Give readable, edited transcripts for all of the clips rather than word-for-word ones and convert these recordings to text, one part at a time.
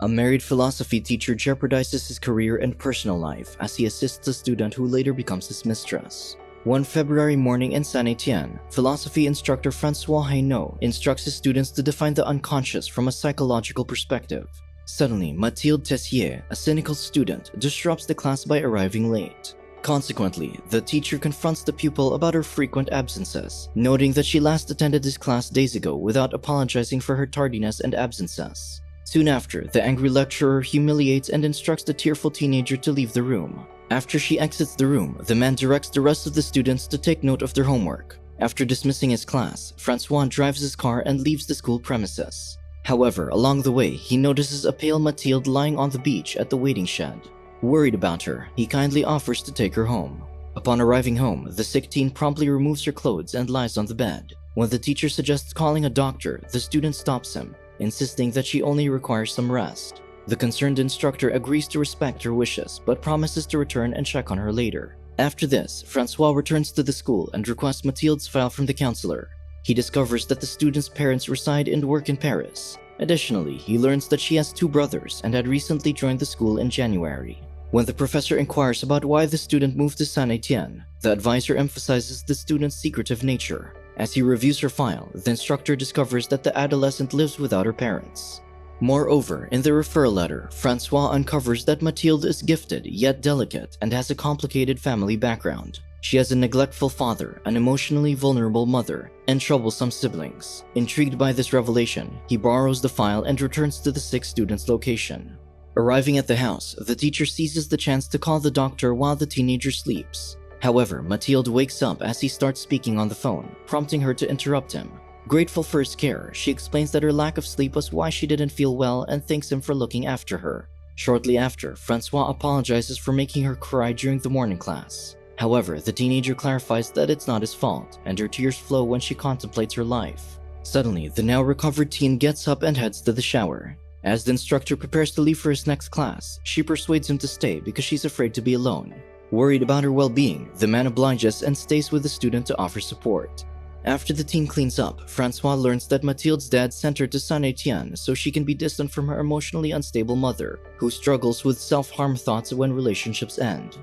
A married philosophy teacher jeopardizes his career and personal life as he assists a student who later becomes his mistress. One February morning in Saint-Etienne, philosophy instructor François instructs his students to define the unconscious from a psychological perspective. Suddenly, Mathilde, a cynical student, disrupts the class by arriving late. Consequently, the teacher confronts the pupil about her frequent absences, noting that she last attended this class days ago without apologizing for her tardiness and absences. Soon after, the angry lecturer humiliates and instructs the tearful teenager to leave the room. After she exits the room, the man directs the rest of the students to take note of their homework. After dismissing his class, François drives his car and leaves the school premises. However, along the way, he notices a pale Mathilde lying on the beach at the waiting shed. Worried about her, he kindly offers to take her home. Upon arriving home, the sick teen promptly removes her clothes and lies on the bed. When the teacher suggests calling a doctor, the student stops him, insisting that she only requires some rest. The concerned instructor agrees to respect her wishes, but promises to return and check on her later. After this, François returns to the school and requests Mathilde's file from the counselor. He discovers that the student's parents reside and work in Paris. Additionally, he learns that she has 2 brothers and had recently joined the school in January. When the professor inquires about why the student moved to Saint-Etienne, the advisor emphasizes the student's secretive nature. As he reviews her file, the instructor discovers that the adolescent lives without her parents. Moreover, in the referral letter, François uncovers that Mathilde is gifted yet delicate and has a complicated family background. She has a neglectful father, an emotionally vulnerable mother, and troublesome siblings. Intrigued by this revelation, he borrows the file and returns to the sick student's location. Arriving at the house, the teacher seizes the chance to call the doctor while the teenager sleeps. However, Mathilde wakes up as he starts speaking on the phone, prompting her to interrupt him. Grateful for his care, she explains that her lack of sleep was why she didn't feel well and thanks him for looking after her. Shortly after, François apologizes for making her cry during the morning class. However, the teenager clarifies that it's not his fault, and her tears flow when she contemplates her life. Suddenly, the now recovered teen gets up and heads to the shower. As the instructor prepares to leave for his next class, she persuades him to stay because she's afraid to be alone. Worried about her well-being, the man obliges and stays with the student to offer support. After the teen cleans up, François learns that Mathilde's dad sent her to Saint-Etienne so she can be distant from her emotionally unstable mother, who struggles with self-harm thoughts when relationships end.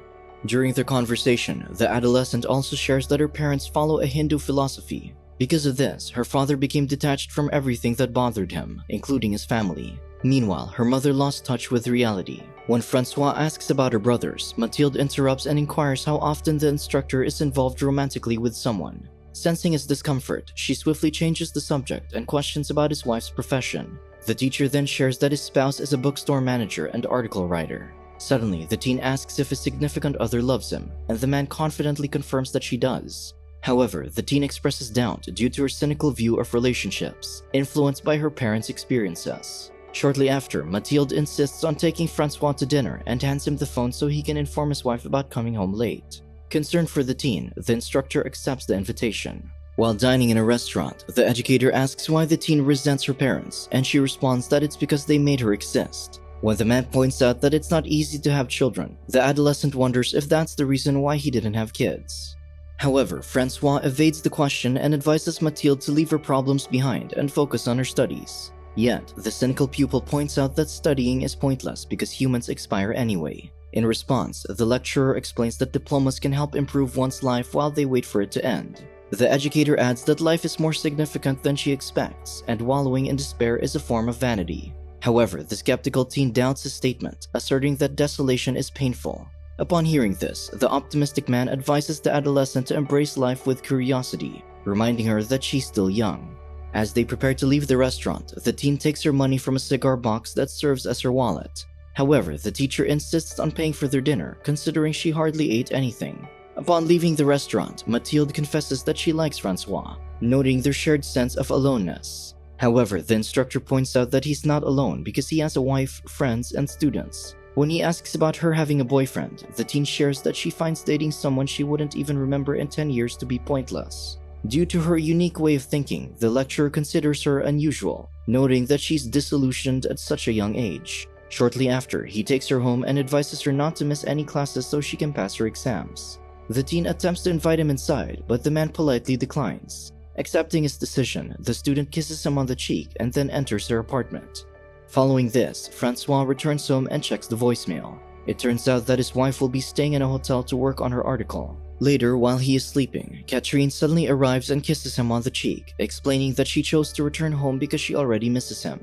During their conversation, the adolescent also shares that her parents follow a Hindu philosophy. Because of this, her father became detached from everything that bothered him, including his family. Meanwhile, her mother lost touch with reality. When François asks about her brothers, Mathilde interrupts and inquires how often the instructor is involved romantically with someone. Sensing his discomfort, she swiftly changes the subject and questions about his wife's profession. The teacher then shares that his spouse is a bookstore manager and article writer. Suddenly, the teen asks if his significant other loves him, and the man confidently confirms that she does. However, the teen expresses doubt due to her cynical view of relationships, influenced by her parents' experiences. Shortly after, Mathilde insists on taking François to dinner and hands him the phone so he can inform his wife about coming home late. Concerned for the teen, the instructor accepts the invitation. While dining in a restaurant, the educator asks why the teen resents her parents, and she responds that it's because they made her exist. When the man points out that it's not easy to have children, the adolescent wonders if that's the reason why he didn't have kids. However, François evades the question and advises Mathilde to leave her problems behind and focus on her studies. Yet, the cynical pupil points out that studying is pointless because humans expire anyway. In response, the lecturer explains that diplomas can help improve one's life while they wait for it to end. The educator adds that life is more significant than she expects, and wallowing in despair is a form of vanity. However, the skeptical teen doubts his statement, asserting that desolation is painful. Upon hearing this, the optimistic man advises the adolescent to embrace life with curiosity, reminding her that she's still young. As they prepare to leave the restaurant, the teen takes her money from a cigar box that serves as her wallet. However, the teacher insists on paying for their dinner, considering she hardly ate anything. Upon leaving the restaurant, Mathilde confesses that she likes François, noting their shared sense of aloneness. However, the instructor points out that he's not alone because he has a wife, friends, and students. When he asks about her having a boyfriend, the teen shares that she finds dating someone she wouldn't even remember in 10 years to be pointless. Due to her unique way of thinking, the lecturer considers her unusual, noting that she's disillusioned at such a young age. Shortly after, he takes her home and advises her not to miss any classes so she can pass her exams. The teen attempts to invite him inside, but the man politely declines. Accepting his decision, the student kisses him on the cheek and then enters her apartment. Following this, François returns home and checks the voicemail. It turns out that his wife will be staying in a hotel to work on her article. Later, while he is sleeping, Catherine suddenly arrives and kisses him on the cheek, explaining that she chose to return home because she already misses him.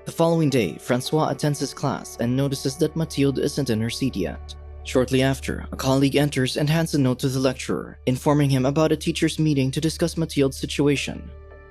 The following day, François attends his class and notices that Mathilde isn't in her seat yet. Shortly after, a colleague enters and hands a note to the lecturer, informing him about a teacher's meeting to discuss Mathilde's situation.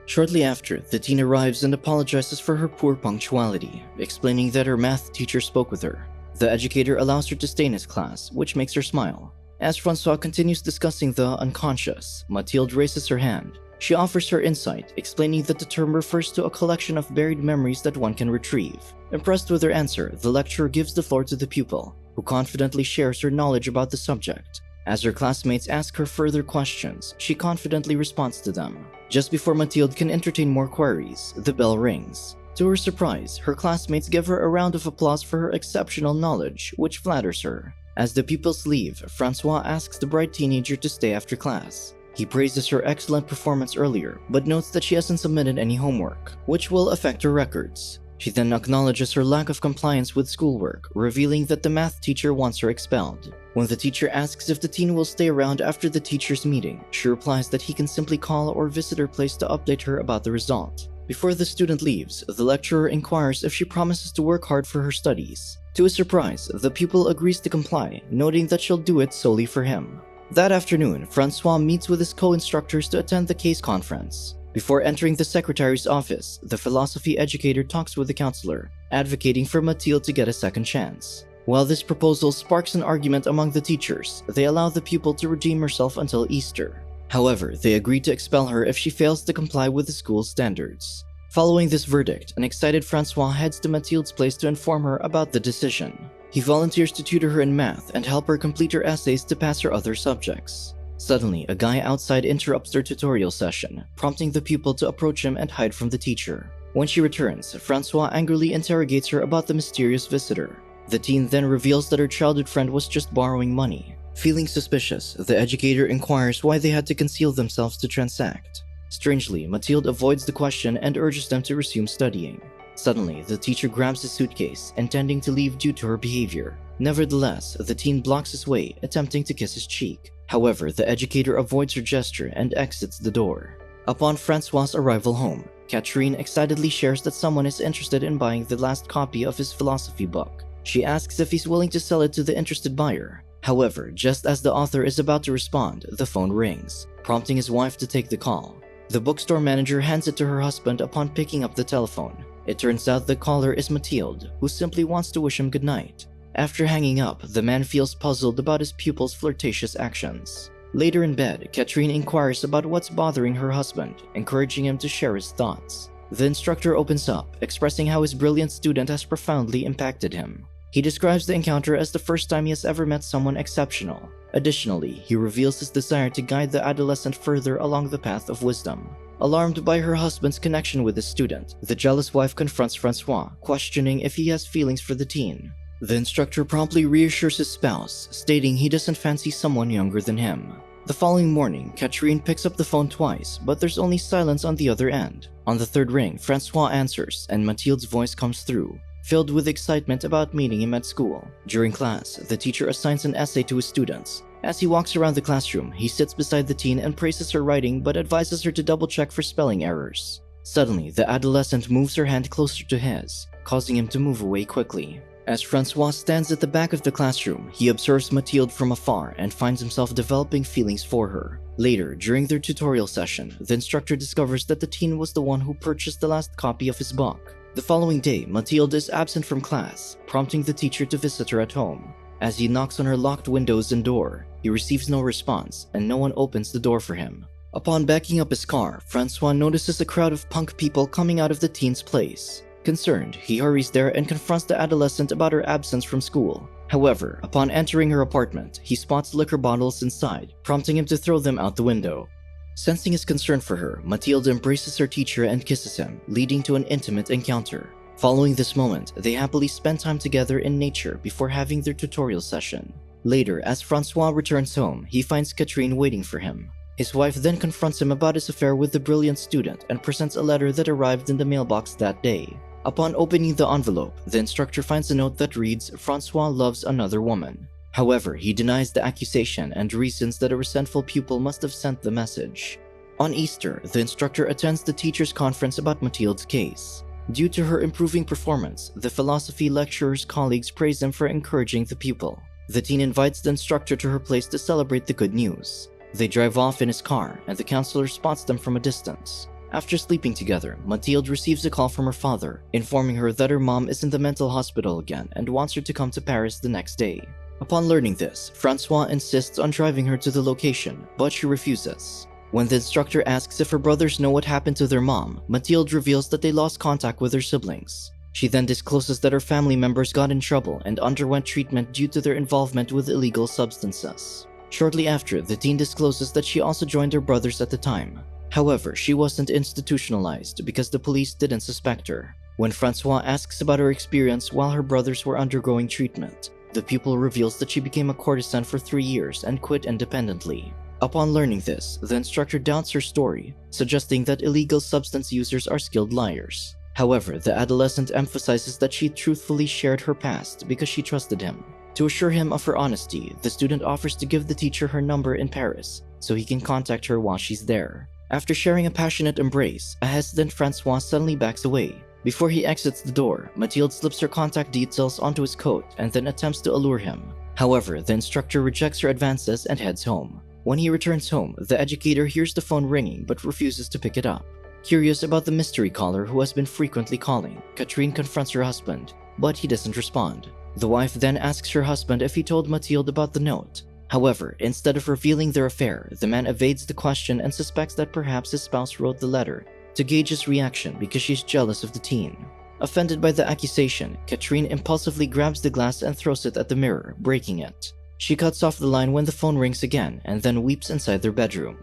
Shortly after, the teen arrives and apologizes for her poor punctuality, explaining that her math teacher spoke with her. The educator allows her to stay in his class, which makes her smile. As François continues discussing the unconscious, Mathilde raises her hand. She offers her insight, explaining that the term refers to a collection of buried memories that one can retrieve. Impressed with her answer, the lecturer gives the floor to the pupil, who confidently shares her knowledge about the subject. As her classmates ask her further questions, she confidently responds to them. Just before Mathilde can entertain more queries, the bell rings. To her surprise, her classmates give her a round of applause for her exceptional knowledge, which flatters her. As the pupils leave, François asks the bright teenager to stay after class. He praises her excellent performance earlier, but notes that she hasn't submitted any homework, which will affect her records. She then acknowledges her lack of compliance with schoolwork, revealing that the math teacher wants her expelled. When the teacher asks if the teen will stay around after the teacher's meeting, she replies that he can simply call or visit her place to update her about the result. Before the student leaves, the lecturer inquires if she promises to work hard for her studies. To his surprise, the pupil agrees to comply, noting that she'll do it solely for him. That afternoon, François meets with his co-instructors to attend the case conference. Before entering the secretary's office, the philosophy educator talks with the counselor, advocating for Mathilde to get a second chance. While this proposal sparks an argument among the teachers, they allow the pupil to redeem herself until Easter. However, they agree to expel her if she fails to comply with the school's standards. Following this verdict, an excited François heads to Mathilde's place to inform her about the decision. He volunteers to tutor her in math and help her complete her essays to pass her other subjects. Suddenly, a guy outside interrupts their tutorial session, prompting the pupil to approach him and hide from the teacher. When she returns, François angrily interrogates her about the mysterious visitor. The teen then reveals that her childhood friend was just borrowing money. Feeling suspicious, the educator inquires why they had to conceal themselves to transact. Strangely, Mathilde avoids the question and urges them to resume studying. Suddenly, the teacher grabs his suitcase, intending to leave due to her behavior. Nevertheless, the teen blocks his way, attempting to kiss his cheek. However, the educator avoids her gesture and exits the door. Upon François' arrival home, Catherine excitedly shares that someone is interested in buying the last copy of his philosophy book. She asks if he's willing to sell it to the interested buyer. However, just as the author is about to respond, the phone rings, prompting his wife to take the call. The bookstore manager hands it to her husband upon picking up the telephone. It turns out the caller is Mathilde, who simply wants to wish him goodnight. After hanging up, the man feels puzzled about his pupil's flirtatious actions. Later in bed, Catherine inquires about what's bothering her husband, encouraging him to share his thoughts. The instructor opens up, expressing how his brilliant student has profoundly impacted him. He describes the encounter as the first time he has ever met someone exceptional. Additionally, he reveals his desire to guide the adolescent further along the path of wisdom. Alarmed by her husband's connection with his student, the jealous wife confronts François, questioning if he has feelings for the teen. The instructor promptly reassures his spouse, stating he doesn't fancy someone younger than him. The following morning, Catherine picks up the phone twice, but there's only silence on the other end. On the third ring, François answers, and Mathilde's voice comes through, filled with excitement about meeting him at school. During class, the teacher assigns an essay to his students. As he walks around the classroom, he sits beside the teen and praises her writing but advises her to double-check for spelling errors. Suddenly, the adolescent moves her hand closer to his, causing him to move away quickly. As François stands at the back of the classroom, he observes Mathilde from afar and finds himself developing feelings for her. Later, during their tutorial session, the instructor discovers that the teen was the one who purchased the last copy of his book. The following day, Mathilde is absent from class, prompting the teacher to visit her at home. As he knocks on her locked windows and door, he receives no response, and no one opens the door for him. Upon backing up his car, François notices a crowd of punk people coming out of the teen's place. Concerned, he hurries there and confronts the adolescent about her absence from school. However, upon entering her apartment, he spots liquor bottles inside, prompting him to throw them out the window. Sensing his concern for her, Mathilde embraces her teacher and kisses him, leading to an intimate encounter. Following this moment, they happily spend time together in nature before having their tutorial session. Later, as François returns home, he finds Catherine waiting for him. His wife then confronts him about his affair with the brilliant student and presents a letter that arrived in the mailbox that day. Upon opening the envelope, the instructor finds a note that reads, "François loves another woman." However, he denies the accusation and reasons that a resentful pupil must have sent the message. On Easter, the instructor attends the teacher's conference about Mathilde's case. Due to her improving performance, the philosophy lecturer's colleagues praise him for encouraging the pupil. The teen invites the instructor to her place to celebrate the good news. They drive off in his car, and the counselor spots them from a distance. After sleeping together, Mathilde receives a call from her father, informing her that her mom is in the mental hospital again and wants her to come to Paris the next day. Upon learning this, François insists on driving her to the location, but she refuses. When the instructor asks if her brothers know what happened to their mom, Mathilde reveals that they lost contact with their siblings. She then discloses that her family members got in trouble and underwent treatment due to their involvement with illegal substances. Shortly after, the teen discloses that she also joined her brothers at the time. However, she wasn't institutionalized because the police didn't suspect her. When François asks about her experience while her brothers were undergoing treatment, the pupil reveals that she became a courtesan for 3 years and quit independently. Upon learning this, the instructor doubts her story, suggesting that illegal substance users are skilled liars. However, the adolescent emphasizes that she truthfully shared her past because she trusted him. To assure him of her honesty, the student offers to give the teacher her number in Paris so he can contact her while she's there. After sharing a passionate embrace, a hesitant François suddenly backs away. Before he exits the door, Mathilde slips her contact details onto his coat and then attempts to allure him. However, the instructor rejects her advances and heads home. When he returns home, the educator hears the phone ringing but refuses to pick it up. Curious about the mystery caller who has been frequently calling, Catherine confronts her husband, but he doesn't respond. The wife then asks her husband if he told Mathilde about the note. However, instead of revealing their affair, the man evades the question and suspects that perhaps his spouse wrote the letter to gauge his reaction because she's jealous of the teen. Offended by the accusation, Catherine impulsively grabs the glass and throws it at the mirror, breaking it. She cuts off the line when the phone rings again and then weeps inside their bedroom.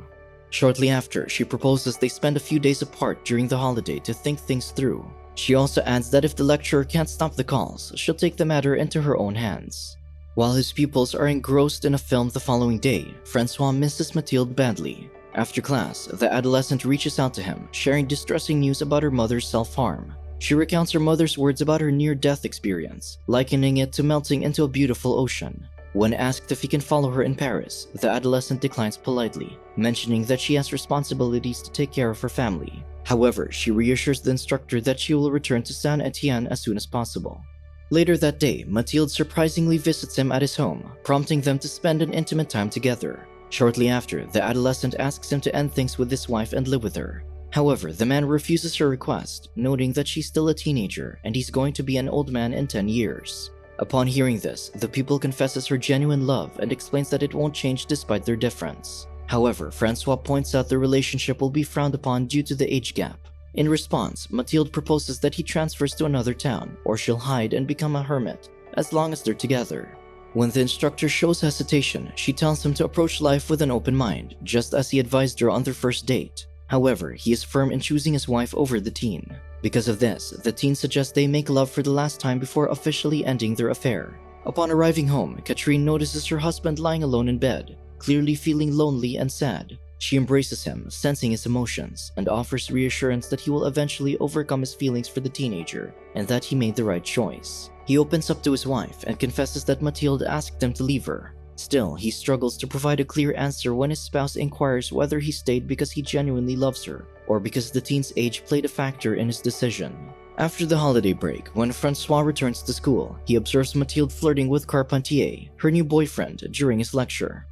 Shortly after, she proposes they spend a few days apart during the holiday to think things through. She also adds that if the lecturer can't stop the calls, she'll take the matter into her own hands. While his pupils are engrossed in a film the following day, François misses Mathilde badly. After class, the adolescent reaches out to him, sharing distressing news about her mother's self-harm. She recounts her mother's words about her near-death experience, likening it to melting into a beautiful ocean. When asked if he can follow her in Paris, the adolescent declines politely, mentioning that she has responsibilities to take care of her family. However, she reassures the instructor that she will return to Saint-Etienne as soon as possible. Later that day, Mathilde surprisingly visits him at his home, prompting them to spend an intimate time together. Shortly after, the adolescent asks him to end things with his wife and live with her. However, the man refuses her request, noting that she's still a teenager and he's going to be an old man in 10 years. Upon hearing this, the pupil confesses her genuine love and explains that it won't change despite their difference. However, François points out the relationship will be frowned upon due to the age gap. In response, Mathilde proposes that he transfers to another town, or she'll hide and become a hermit, as long as they're together. When the instructor shows hesitation, she tells him to approach life with an open mind, just as he advised her on their first date. However, he is firm in choosing his wife over the teen. Because of this, the teen suggests they make love for the last time before officially ending their affair. Upon arriving home, Catherine notices her husband lying alone in bed, clearly feeling lonely and sad. She embraces him, sensing his emotions, and offers reassurance that he will eventually overcome his feelings for the teenager and that he made the right choice. He opens up to his wife and confesses that Mathilde asked him to leave her. Still, he struggles to provide a clear answer when his spouse inquires whether he stayed because he genuinely loves her or because the teen's age played a factor in his decision. After the holiday break, when François returns to school, he observes Mathilde flirting with Carpentier, her new boyfriend, during his lecture.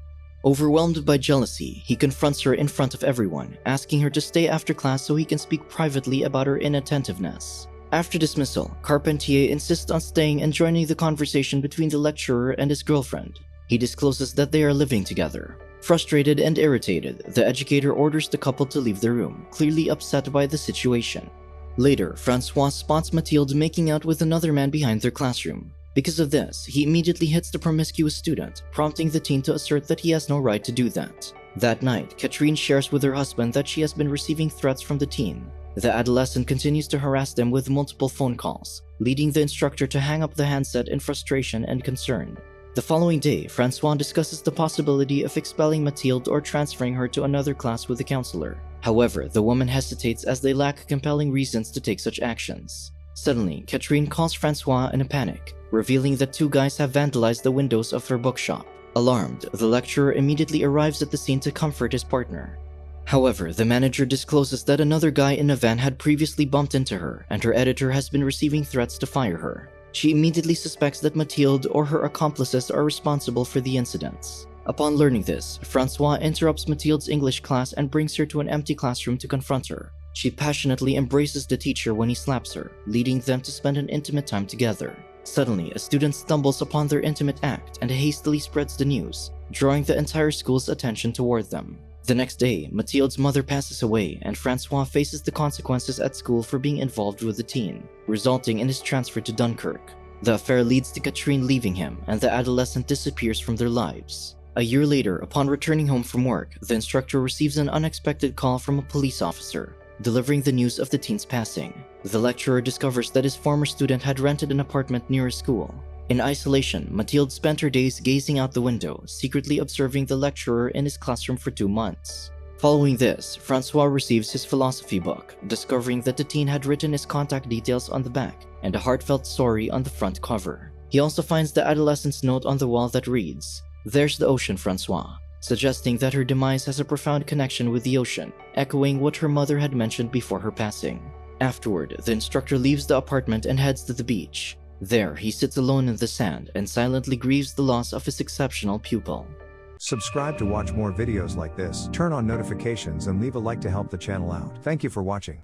Overwhelmed by jealousy, he confronts her in front of everyone, asking her to stay after class so he can speak privately about her inattentiveness. After dismissal, Carpentier insists on staying and joining the conversation between the lecturer and his girlfriend. He discloses that they are living together. Frustrated and irritated, the educator orders the couple to leave the room, clearly upset by the situation. Later, François spots Mathilde making out with another man behind their classroom. Because of this, he immediately hits the promiscuous student, prompting the teen to assert that he has no right to do that. That night, Catherine shares with her husband that she has been receiving threats from the teen. The adolescent continues to harass them with multiple phone calls, leading the instructor to hang up the handset in frustration and concern. The following day, François discusses the possibility of expelling Mathilde or transferring her to another class with the counselor. However, the woman hesitates as they lack compelling reasons to take such actions. Suddenly, Catherine calls François in a panic, revealing that two guys have vandalized the windows of their bookshop. Alarmed, the lecturer immediately arrives at the scene to comfort his partner. However, the manager discloses that another guy in a van had previously bumped into her, and her editor has been receiving threats to fire her. She immediately suspects that Mathilde or her accomplices are responsible for the incidents. Upon learning this, François interrupts Mathilde's English class and brings her to an empty classroom to confront her. She passionately embraces the teacher when he slaps her, leading them to spend an intimate time together. Suddenly, a student stumbles upon their intimate act and hastily spreads the news, drawing the entire school's attention toward them. The next day, Mathilde's mother passes away, and François faces the consequences at school for being involved with the teen, resulting in his transfer to Dunkirk. The affair leads to Catherine leaving him, and the adolescent disappears from their lives. A year later, upon returning home from work, the instructor receives an unexpected call from a police officer, delivering the news of the teen's passing. The lecturer discovers that his former student had rented an apartment near his school. In isolation, Mathilde spent her days gazing out the window, secretly observing the lecturer in his classroom for 2 months. Following this, François receives his philosophy book, discovering that the teen had written his contact details on the back and a heartfelt story on the front cover. He also finds the adolescent's note on the wall that reads, "There's the ocean, François," suggesting that her demise has a profound connection with the ocean, echoing what her mother had mentioned before her passing. Afterward, the instructor leaves the apartment and heads to the beach. There, he sits alone in the sand and silently grieves the loss of his exceptional pupil. Subscribe to watch more videos like this, turn on notifications and leave a like to help the channel out. Thank you for watching.